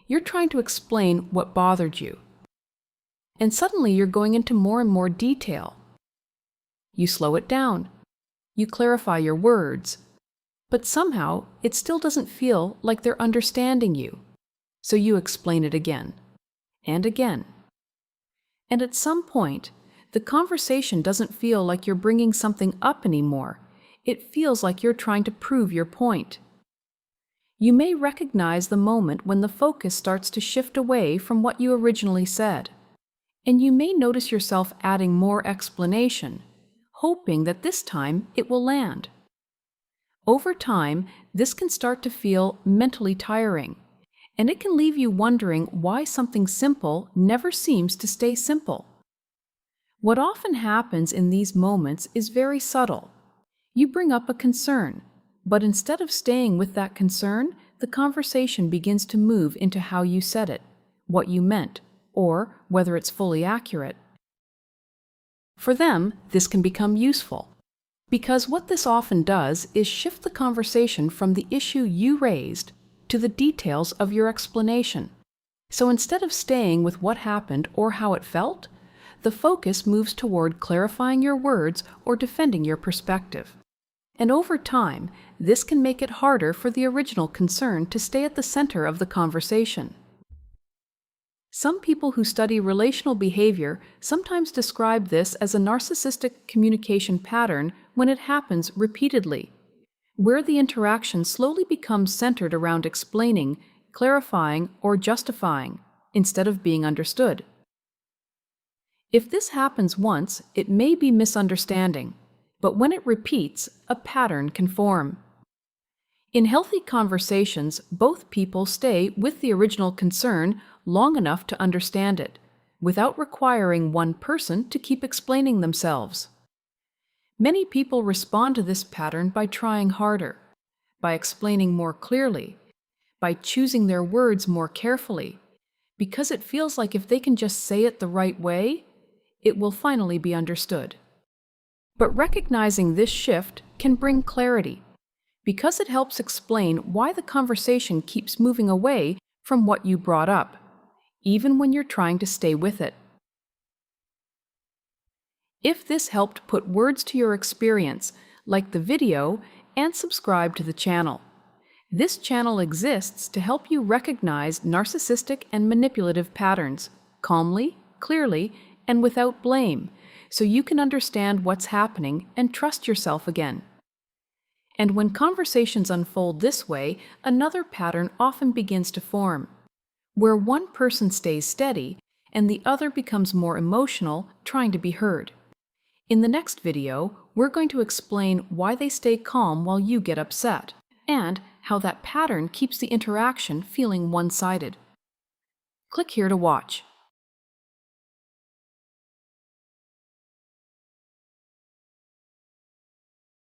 you're trying to explain what bothered you. And suddenly you're going into more and more detail. You slow it down. You clarify your words. But somehow it still doesn't feel like they're understanding you. So you explain it again and again. And at some point, the conversation doesn't feel like you're bringing something up anymore. It feels like you're trying to prove your point. You may recognize the moment when the focus starts to shift away from what you originally said. And you may notice yourself adding more explanation, hoping that this time it will land. Over time, this can start to feel mentally tiring, and it can leave you wondering why something simple never seems to stay simple. What often happens in these moments is very subtle. You bring up a concern, but instead of staying with that concern, the conversation begins to move into how you said it, what you meant, or whether it's fully accurate. For them, this can become useful, because what this often does is shift the conversation from the issue you raised to the details of your explanation. So instead of staying with what happened or how it felt, the focus moves toward clarifying your words or defending your perspective. And over time, this can make it harder for the original concern to stay at the center of the conversation. Some people who study relational behavior sometimes describe this as a narcissistic communication pattern when it happens repeatedly, where the interaction slowly becomes centered around explaining, clarifying, or justifying, instead of being understood. If this happens once, it may be misunderstanding, but when it repeats, a pattern can form. In healthy conversations, both people stay with the original concern long enough to understand it, without requiring one person to keep explaining themselves. Many people respond to this pattern by trying harder, by explaining more clearly, by choosing their words more carefully, because it feels like if they can just say it the right way, it will finally be understood. But recognizing this shift can bring clarity, because it helps explain why the conversation keeps moving away from what you brought up, even when you're trying to stay with it. If this helped put words to your experience, like the video and subscribe to the channel. This channel exists to help you recognize narcissistic and manipulative patterns calmly, clearly, and without blame, so you can understand what's happening and trust yourself again. And when conversations unfold this way, another pattern often begins to form, where one person stays steady and the other becomes more emotional, trying to be heard. In the next video, we're going to explain why they stay calm while you get upset, and how that pattern keeps the interaction feeling one-sided. Click here to watch.